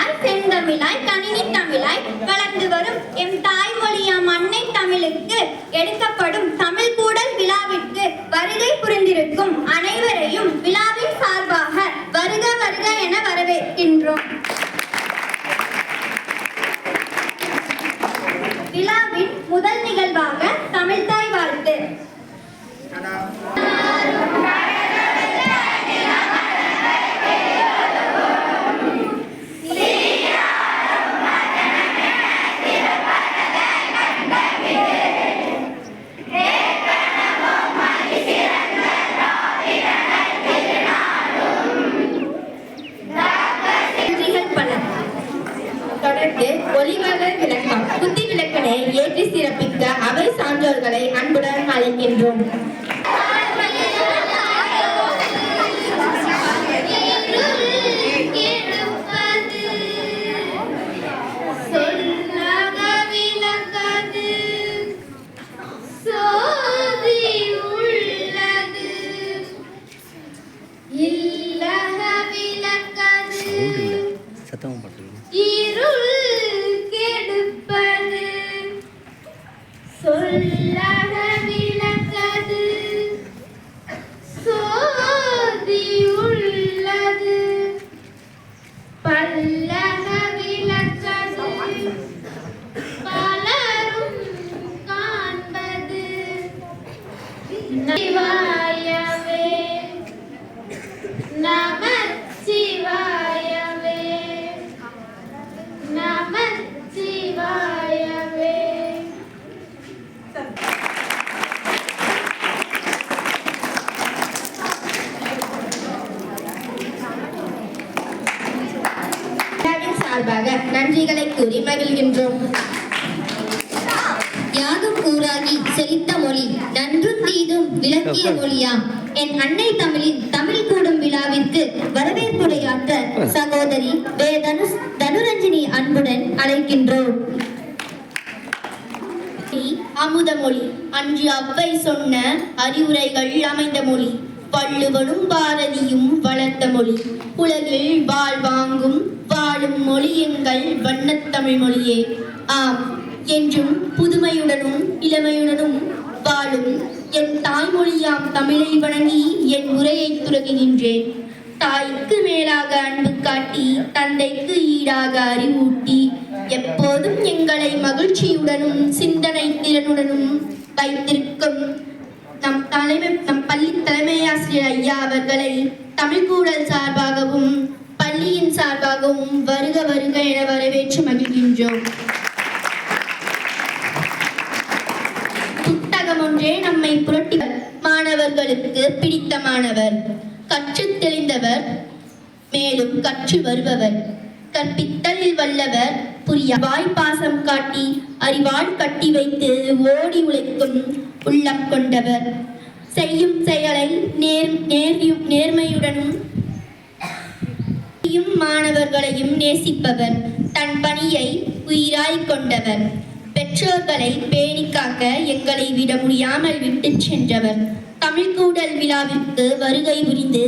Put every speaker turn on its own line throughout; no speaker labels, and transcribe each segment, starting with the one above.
தமிழாய் செந்தமிழாய் கணினி தமிழாய் வளர்ந்து வரும் எம் தாய்மொழியாம் அன்னை தமிழுக்கு எடுக்கப்படும் தமிழ் கூடல் விழாவிற்கு வருகை புரிந்திருக்கும் அனைவரையும் விழாவின் சார்பாக வருக வருக என வரவேற்கின்றோம். விழாவின் முதல் நிகழ்வாக தமிழ்த்தாய் வாழ்த்து. தொடர்ந்து ஒளிவளர் விளக்கம் புத்தி விளக்கனை ஏற்றி சிறப்பிக்க அவை சான்றோர்களை அன்புடன் அழைக்கின்றோம்.
சொல்லக விளக்கது சோதி உள்ளது பல்லக விளக்கது பலரும் காண்பது சிவாயவே நமச்சிவாயவே நமச்சிவாயவே.
நன்றிகளை கூறி மகிழ்கின்றோம். யாதும் ஊராகி செழித்த மொழி நன்றும் தீதும் விளக்கிய மொழியாம் என் அன்னை தமிழின் தமிழ் கூடும் விழாவிற்கு வரவேற்புரையாற்ற சகோதரி வே தனுரஞ்சினி அன்புடன் அழைக்கின்றோம். அமுத மொழி அன்று அவ்வை சொன்ன அறிவுரைகள் அமைந்த மொழி வள்ளுவனும் பாரதியும் வளர்த்த மொழி உலகில் வாழ்வாங்கும் வாழும் மொழி எங்கள் வண்ணத்தமிழ் மொழியே. ஆம், என்றும் புதுமையுடனும் இளமையுடனும் வாழும் என் தாய்மொழியாம் தமிழை வணங்கி என் உரையை துறங்குகின்றேன். தாய்க்கு மேலாக அன்பு காட்டி தந்தைக்கு ஈடாக அறிவூட்டி எப்போதும் எங்களை மகிழ்ச்சியுடனும் சிந்தனை திறனுடனும் வைத்திருக்கும் நம் பள்ளி தலைமை ஆசிரியர் ஐயா அவர்களை தமிழ்கூடல் சார்பாகவும் பள்ளியின் சார்பாகவும் வருக வருக என வரவேற்று மகிழ்கின்றோம். புத்தகம் ஒன்றே நம்மை புரட்டி மாணவர்களுக்கு பிடித்த மாணவர் கற்று தெளிந்தவர் மேலும் கற்று வருபவர் கற்பித்தலில் வல்லவர் புரிய வாய்ப்பாசம் காட்டி அறிவால் கட்டி வைத்து ஓடி உழைக்கும் உள்ளம் கொண்டவர் செய்யும் செயலை நேர்மையுடனும் மாணவர்களையும் நேசிப்பவர் தன் பணியை உயிராய் கொண்டவர் பெற்றோர்களை பேணி காக்க எங்களை விட முடியாமல் விட்டு சென்றவர் தமிழ்கூடல் விழாவிற்கு வருகை புரிந்து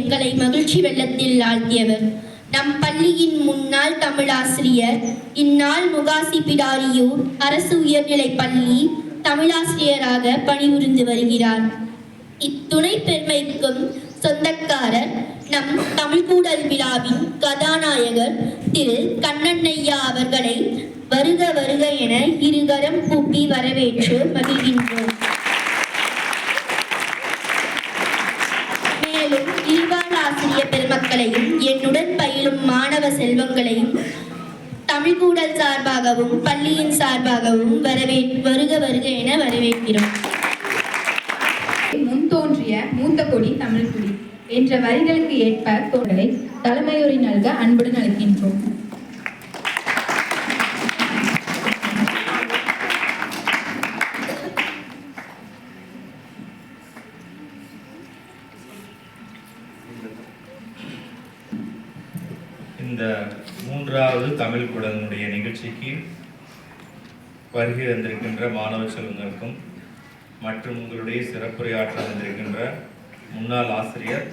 எங்களை மகிழ்ச்சி வெள்ளத்தில் ஆழ்த்தியவர் நம் பள்ளியின் முன்னாள் தமிழாசிரியர் இந்நாள் முகாசி பிடாரியூர் அரசு உயர்நிலை பள்ளி தமிழாசிரியராக பணிபுரிந்து வருகிறார். இத்துணை பெருமைக்கும் சொந்தக்காரர் நம் தமிழ்கூடல் விழாவின் கதாநாயகர் திரு கண்ணன்னையா அவர்களை வருக வருக என இருகரம் கூப்பி வரவேற்று மகிழ்கின்றோம். மேலும் இருவாழ் ஆசிரியர் பெருமக்களையும் என்னுடன் பயிலும் மாணவ செல்வங்களையும் தமிழ்கூடல் சார்பாகவும் பள்ளியின் சார்பாகவும் வருக வருக என வரவேற்கிறோம்.
முன்தோன்றிய மூத்த கொடி தமிழ் குடி என்ற வரிகளுக்கு ஏற்ப தோழரை தலைமையுரை நல்க அன்புடன் அழைக்கின்றோம்.
இந்த மூன்றாவது தமிழ் கூடனுடைய நிகழ்ச்சிக்கு வருகை வந்திருக்கின்ற மாணவ செல்வங்களுக்கும் மற்றும் உங்களுடைய சிறப்புரையாற்ற வந்திருக்கின்ற முன்னாள் ஆசிரியர்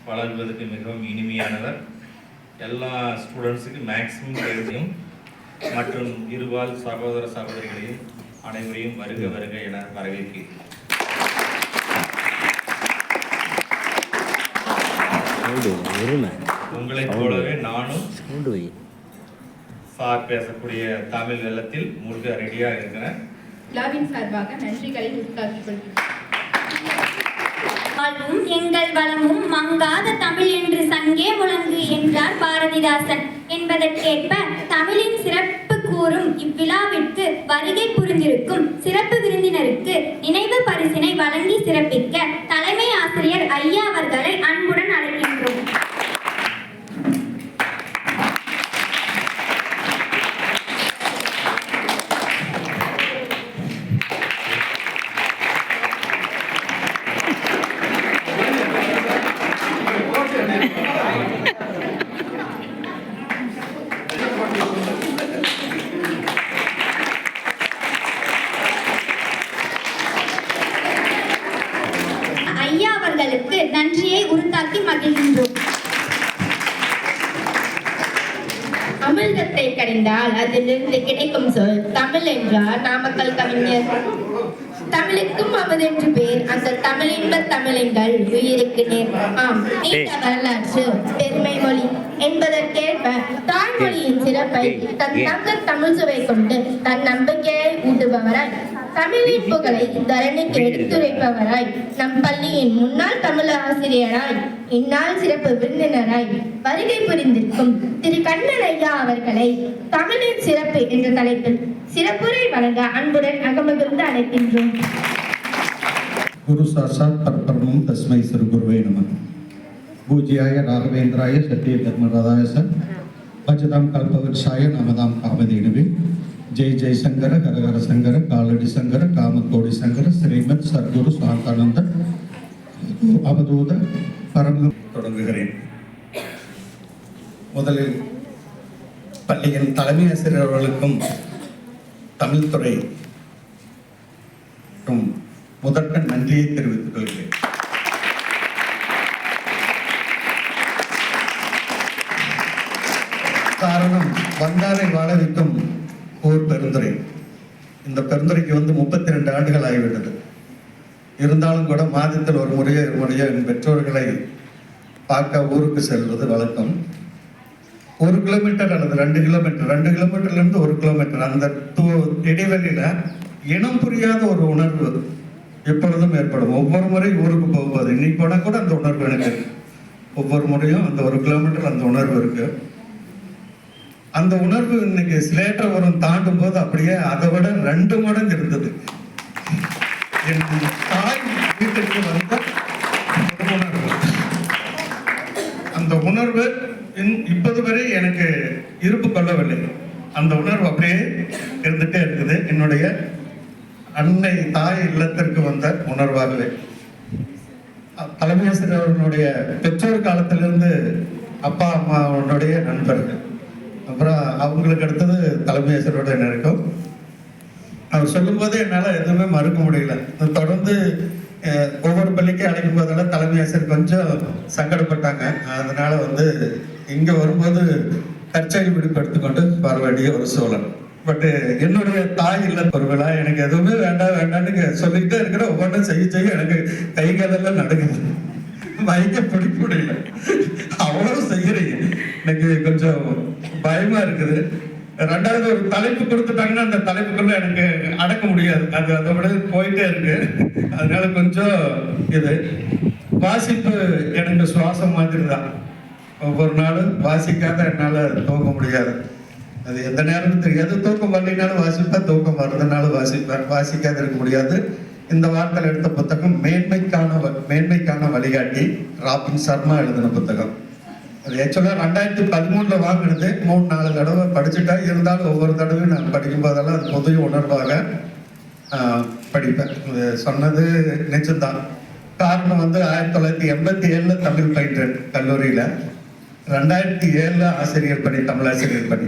வளர்வதற்கு மிகவும் இனிமையானவர் எல்லா ஸ்டூடெண்ட்ஸுக்கு மேக்ஸிமம் தெரியும் மற்றும் இருபால் சகோதர சகோதரிகளையும் அனைவரையும் வருக வருக என வரவேற்கிறேன். உங்களைப் போலவே நானும் சார் பேசக்கூடிய தமிழ் வெள்ளத்தில் மூழ்க ரெடியாக இருக்கிறேன்.
விழாவின் சார்பாக நன்றிகளை உரித்தாக்கிக் கொள்கிறேன்.
வாழ்வும் எங்கள் வளமும் மங்காத தமிழ் என்று சங்கே முழங்கு என்றார் பாரதிதாசன் என்பதற்கேற்ப தமிழின் சிறப்பு கூறும் இவ்விழாவிற்கு வருகை புரிந்திருக்கும் சிறப்பு விருந்தினருக்கு நினைவு பரிசினை வழங்கி சிறப்பிக்க தலைமை ஆசிரியர் ஐயா அவர்களை அன்புடன் அழைக்கின்றோம். ஐயா அவர்களுக்கு நன்றியை உரித்தாக்கி மகிழ்கின்றோம்.
அமிர்தத்தை கடைந்தால் அதிலிருந்து கிடைக்கும் சொல் தமிழ் என்றார் நாமக்கல் கவிஞர். தமிழுக்கும் அமுதென்று பேர், அந்த தமிழின்ப தமிழெங்கள் உயிருக்கு நேர். ஆம், நீண்ட வரலாற்று பெருமை மொழி என்பதற்கேற்ப தாய்மொழியின் சிறப்பை தன் தங்க தமிழ் சுவை கொண்டு தன் நம்பிக்கையை ஊட்டுபவராய், தமிழின் புகழை தரணிக்கு எடுத்துரைப்பவராய், நம் பள்ளியின் முன்னாள் தமிழ் ஆசிரியராய், இந்நாள் சிறப்பு விருந்தினராய் வருகை புரிந்திருக்கும் திரு கண்ணன் ஐயா அவர்களை தமிழின் சிறப்பு என்ற தலைப்பில் சிறப்புரை வழங்க அன்புடன் அகமகிழ்ந்து அழைக்கின்றோம்.
குரு சாட்சாத் பரபிரம்மம் தஸ்மை ஸ்ரீ குருவே நமः. பூஜ்யாய ராகவேந்திராய சத்ய தர்மராதாய ச பஜதாம் கல்பவர்ஷாய நமதாம் காமதேனுவே. ஜெய் ஜெய் சங்கர ஹரஹர சங்கர காலடி சங்கர காமக்கோடி சங்கர ஸ்ரீமத் சர்க்குரு சாந்தானந்த அவதூத பரம. தொடங்குகிறேன். முதலில் பள்ளியின் தலைமை ஆசிரியர் அவர்களுக்கும் தமிழ் துறை முதற்கண் நன்றியை தெரிவித்துக் கொள்கிறேன். காரணம், வந்தாரை வாழ வைக்கும் ஓர் பெருந்துறை. இந்த பெருந்துறைக்கு 32 ஆண்டுகள் ஆகிவிட்டது. இருந்தாலும் கூட மாதத்தில் ஒரு முறையோ என் பெற்றோர்களை பார்க்க ஊருக்கு செல்வது வழக்கம். 1 கிலோமீட்டர் அல்லது 2 கிலோமீட்டர், 2 கிலோமீட்டர்லேருந்து 1 கிலோமீட்டர், அந்த இடைவெளியில இனம் புரியாத ஒரு உணர்வு எப்பொழுதும் ஏற்படும். ஒவ்வொரு முறை ஊருக்கு போகும்போது, இன்னைக்கு போனால் கூட அந்த உணர்வு எனக்கு ஒவ்வொரு முறையும் அந்த 1 கிலோமீட்டர் அந்த உணர்வு இருக்கு. அந்த உணர்வு இன்னைக்கு ஸ்லேட்டர் தாண்டும் போது அப்படியே அதை விட 2 மடங்கு இருந்தது. என் தாய் வீட்டுக்கு வந்த உணர்வு, அந்த உணர்வு இப்போது வரை எனக்கு இருப்பு கொள்ளவில்லை. அந்த உணர்வு அப்படியே இருந்துட்டே இருக்குது. என்னுடைய அன்னை தாய் இல்லத்திற்கு வந்த உணர்வாகவே. தலைமை ஆசிரியர் அவர்களுடைய பெற்றோர் காலத்திலிருந்து அப்பா அம்மாவுடைய நண்பர்கள், அப்புறம் அவங்களுக்கு அடுத்தது தலைமை ஆசிரியருடைய நெருக்கம். அவர் சொல்லும்போது என்னால் எதுவுமே மறுக்க முடியல. தொடர்ந்து ஒவ்வொரு பள்ளிக்கும் அழைக்கும் போதெல்லாம் தலைமை ஆசிரியர் கொஞ்சம் சங்கடப்பட்டாங்க. அதனால இங்கே வரும்போது தற்செயல் விடுபடுத்திக்கொண்டு வர வேண்டிய ஒரு சூழல். பட் என்னுடைய தாய் இல்ல ஒரு விழா, எனக்கு எதுவுமே வேண்டாம்னு சொல்லிக்கிட்டே இருக்கிற, ஒவ்வொன்றும் செய்ய எனக்கு கை காலெல்லாம் நடுங்குது, வைக்க பிடிக்க முடியல. அவ்வளவு செய்யறீங்க, எனக்கு கொஞ்சம் பயமா இருக்குது. 2வது ஒரு தலைப்பு கொடுத்துட்டாங்கன்னா அந்த தலைப்புக்குள்ள எனக்கு அடக்க முடியாது, அது அதை விட போயிட்டே இருக்கு. அதனால கொஞ்சம் இது வாசிப்பு எனக்கு சுவாசம் மாதிரி தான். ஒவ்வொரு நாளும் வாசிக்காத என்னால் தூங்க முடியாது. அது எந்த நேரமும் தெரியாது. தூக்கம் வரலைனாலும் வாசிப்பேன், தூக்கம் வர்றதுனாலும் வாசிப்பேன். வாசிக்காத இருக்க முடியாது. இந்த வாரத்தில் எடுத்த புத்தகம் மேன்மைக்கான வழிகாட்டி, ராபின் சர்மா எழுதின புத்தகம். அது ஆக்சுவலாக 2013 வாங்கினது. 3-4 தடவை படிச்சுட்டா. இருந்தாலும் ஒவ்வொரு தடவையும் நான் படிக்கும் போதெல்லாம் அது புதிய உணர்வாக படிப்பேன். சொன்னது நிச்சயம்தான். காரணம் 1987 தமிழ் பயின்றேன் கல்லூரியில். 2007 ஆசிரியர் பணி, தமிழாசிரியர் பணி.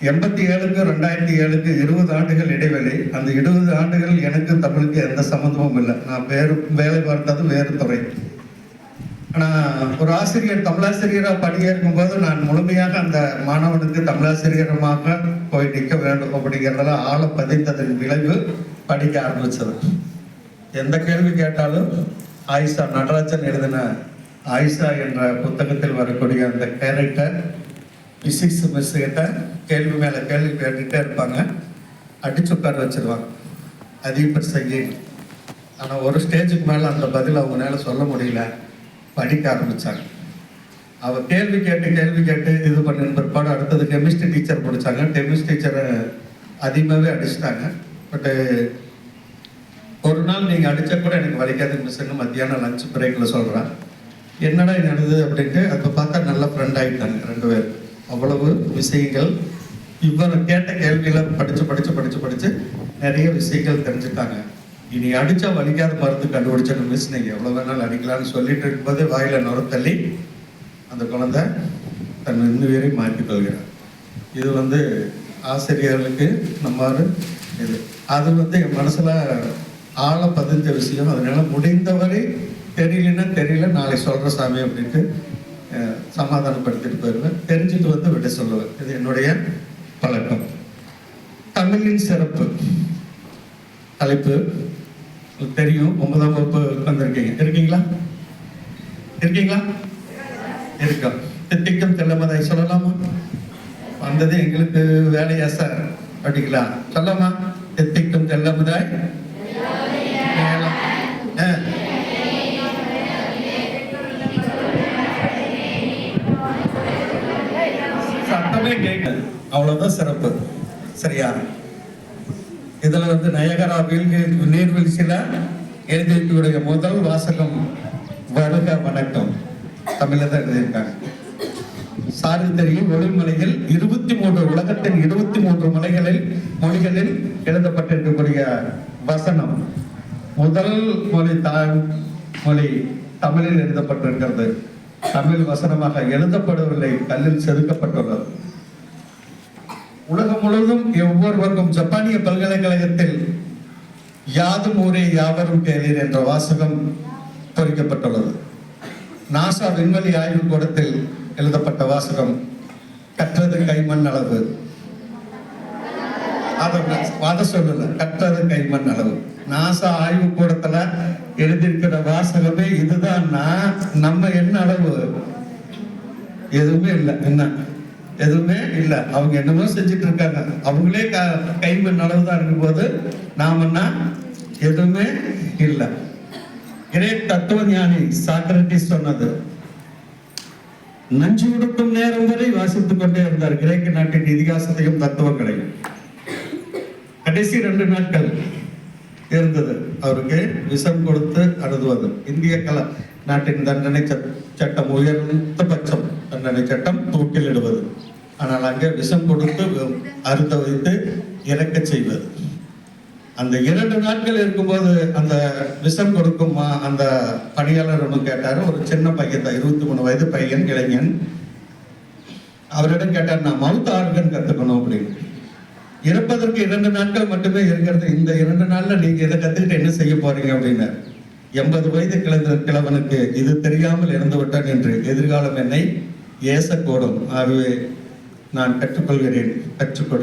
87க்கு 2007க்கு 20 ஆண்டுகள் இடைவெளி. அந்த 20 ஆண்டுகள் எனக்கு தமிழுக்கு எந்த சம்மந்தமும் இல்லை. நான் வேலை பார்த்தது வேறு துறை. ஆனால் ஒரு ஆசிரியர் தமிழாசிரியராக பணியேற்கும்போது நான் முழுமையாக அந்த மாணவனுக்கு தமிழாசிரியரமாக போய் நிற்க வேண்டும் அப்படிங்கிறதெல்லாம் ஆழ பதித்ததன் விளைவு படிக்க ஆரம்பித்தது. எந்த கேள்வி கேட்டாலும் ஆயிஷா நடராஜன் எழுதின ஆயிஷா என்ற புத்தகத்தில் வரக்கூடிய அந்த கேரக்டர் பிசிக்ஸ் மிஸ் கிட்ட கேள்வி மேலே கேள்வி கேட்டுகிட்டே இருப்பாங்க, அடிச்சு உட்கார வச்சிருவாங்க அதிகப்படி செய்ய. ஆனால் ஒரு ஸ்டேஜுக்கு மேலே அந்த பதில் அவங்களால சொல்ல முடியல, படிக்க ஆரம்பித்தாங்க. அவள் கேள்வி கேட்டு இது பண்ணின பிற்பாடு அடுத்தது கெமிஸ்ட்ரி டீச்சர் பிடிச்சாங்க. கெமிஸ்ட்ரி டீச்சரை அதிகமாகவே அடிச்சிட்டாங்க. பட்டு ஒரு நாள் நீங்கள் அடித்தா கூட எனக்கு வலிக்காது மிஸ்ன்னு மத்தியானம் லஞ்ச் பிரேக்கில் சொல்கிறேன். என்னடா இது நடந்தது அப்படின்ட்டு அப்போ பார்த்தா நல்ல ஃப்ரெண்ட் ஆகிட்டாங்க 2 பேர். அவ்வளவு விஷயங்கள் இவர் கேட்ட கேள்வியில் படித்து நிறைய விஷயங்கள் தெரிஞ்சுட்டாங்க. இனி அடித்தா வலிக்காத மருந்து கண்டுபிடிச்ச மிஸ் நீங்கள் எவ்வளோ வேணாலும் அடிக்கலாம்னு சொல்லிட்டு இருக்கும்போது வாயில் நுரத்தள்ளி அந்த குழந்தை தன் இன்னுயிரை மாற்றிக்கொள்கிறார். இது ஆசிரியர்களுக்கு நம்ம இது அது என் மனசில் ஆழ பதிஞ்ச விஷயம். அதனால முடிந்தவரை தெரியல நாளை சொல்கிற சாமி அப்படின்ட்டு சமாதானப்படுத்திட்டு போயிடுவேன். தெரிஞ்சுட்டு விட சொல்லுவேன். இது என்னுடைய பழக்கம். தமிழின் சிறப்பு தலைப்பு தெரியும். 9ஆம் வகுப்பு இருக்கீங்களா? இருக்கோம். தித்திக்கும் தெல்லமதாய் சொல்லலாமா? வந்தது எங்களுக்கு வேலையா சார் படிக்கலாம் சொல்லலாமா? தித்திக்கும் தெல்லமதாய் சத்தமே கேட்காது, அவ்வளவுதான் சிறப்பு. சரியா? இதுல நயகரா நீர்வீழ்ச்சியில எழுதிய முதல் வாசகம் வருக வணக்கம் தமிழ்ல தான் எழுதியிருக்காங்க. சாரித்திரியில் ஒளிமலையில் 23 உலகத்தின் 23 மொழிகளில் எழுதப்பட்டிருக்கக்கூடிய வசனம் முதல் மொழி தமிழில் எழுதப்பட்டிருக்கிறது. தமிழ் வசனமாக எழுதப்படவில்லை, கல்லில் செதுக்கப்பட்டுள்ளது. உலகம் முழுவதும் ஒவ்வொருவருக்கும் ஜப்பானிய பல்கலைக்கழகத்தில் யாதும் ஊரே யாவரும் கேளீர் என்ற வாசகம் பொறிக்கப்பட்டுள்ளது. நாசா விண்வெளி ஆய்வு கூடத்தில் எழுதப்பட்ட வாசகம் கற்றது கைமண் அளவு. அதை சொல்லல, கற்றது கைமண் அளவு. நாசா ஆய்வு கூடத்துல எழுதியிருக்கிற வாசகமே இதுதான். நம்ம என்ன அளவு? எதுவுமே இல்லை. என்ன எதுவுமே இல்லை. அவங்க என்னமோ செஞ்சுட்டு இருக்காங்க. அவங்களே கைமண் அளவு தான் இருக்கும் போது நாமன்னா எதுவுமே இல்லை. கிரேக் தத்துவ ஞானி சாக்ரட்டிஸ் சொன்னது, நஞ்சு கொடுக்கும் நேரம் வரை வாசித்துக் கொண்டே இருந்தார் கிரேக்க நாட்டின் இதிகாசத்தையும் தத்துவங்களையும். கடைசி 2 நாட்கள் இருந்தது அவருக்கு விஷம் கொடுத்து அழுதுவது. இந்திய நாட்டின் தண்டனை சட்டம் உயர்ந்த பட்சம் தண்டனை சட்டம் தூக்கில் இடுவது. ஆனால் அங்கே விஷம் கொடுத்து அறுத்த வைத்து இறக்க செய்வது. அந்த 2 நாட்கள் இருக்கும்போது அந்த விஷம் கொடுக்கும் அந்த பணியாளர் ஒன்று கேட்டார். ஒரு சின்ன பையன் தான், 23 வயது பையன், இளைஞன். அவரிடம் கேட்டார், நான் மவுத் ஆர்கன் கற்றுக்கணும் அப்படின்னு. இறப்பதற்கு 2 நாட்கள் மட்டுமே இருக்கிறது. இந்த 2 நாள்ல நீங்க இதை கத்துக்கிட்டு என்ன செய்ய போறீங்க அப்படின்னார். 80 வயது கிழவனுக்கு இது தெரியாமல் இறந்து விட்டான் என்று எதிர்காலம் என்னை ஏசக்கூடும். ஆகவே நான் கற்றுக்கொள்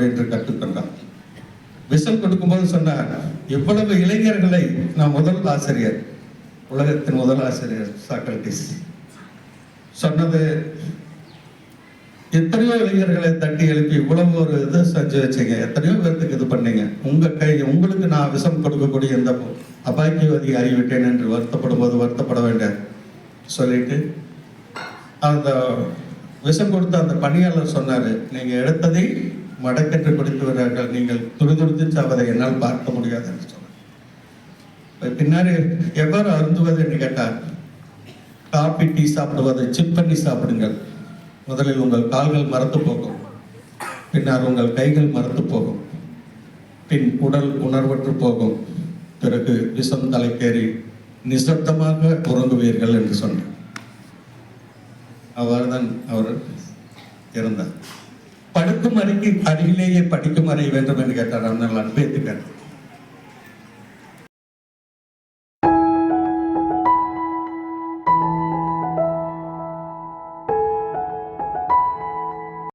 என்று கற்றுக்கொண்டான். விஷம் கொடுக்கும்போது சொன்னார், இவ்வளவு இளைஞர்களை நான் முதல் ஆசிரியர், உலகத்தின் முதல் ஆசிரியர் சாக்ரட்டிஸ் சொன்னது, எத்தனையோ இளைஞர்களை தட்டி எழுப்பி இவ்வளவு ஒரு இது செஞ்சு வச்சீங்க, எத்தனையோ பேருக்கு இது பண்ணீங்க. உங்களுக்கு நான் விஷம் கொடுக்கக்கூடிய இந்த அபாக்கியவதி ஆகிவிட்டேன் என்று வருத்தப்படும் போது வருத்தப்பட வேண்டாம் சொல்லிட்டு அந்த விஷம் கொடுத்த அந்த பணியாளர் சொன்னாரு, நீங்க எடுத்ததை மடக்கென்று குடித்து வருகிறார்கள், நீங்கள் துடிதுடித்து சாவதை என்னால் பார்க்க முடியாது என்று சொன்னார். பின்னாடி எவ்வாறு அருந்துவது என்று கேட்டார். காபி டீ சாப்பிடுவதை சிப் பண்ணி சாப்பிடுங்கள். முதலில் உங்கள் கால்கள் மரத்து போகும், பின்னர் உங்கள் கைகள் மரத்து போகும், பின் உடல் உணர்வற்று போகும், பிறகு விஷம் தலைக்கேறி நிசப்தமாக உறங்குவீர்கள் என்று சொன்னார். அவ்வாறுதான் அவர் இருந்தார். படுக்கும் அறைக்கு அருகிலேயே படிக்கும் அறை வேண்டும் என்று கேட்டார். அவனால் அன்பேத்துக்கார்.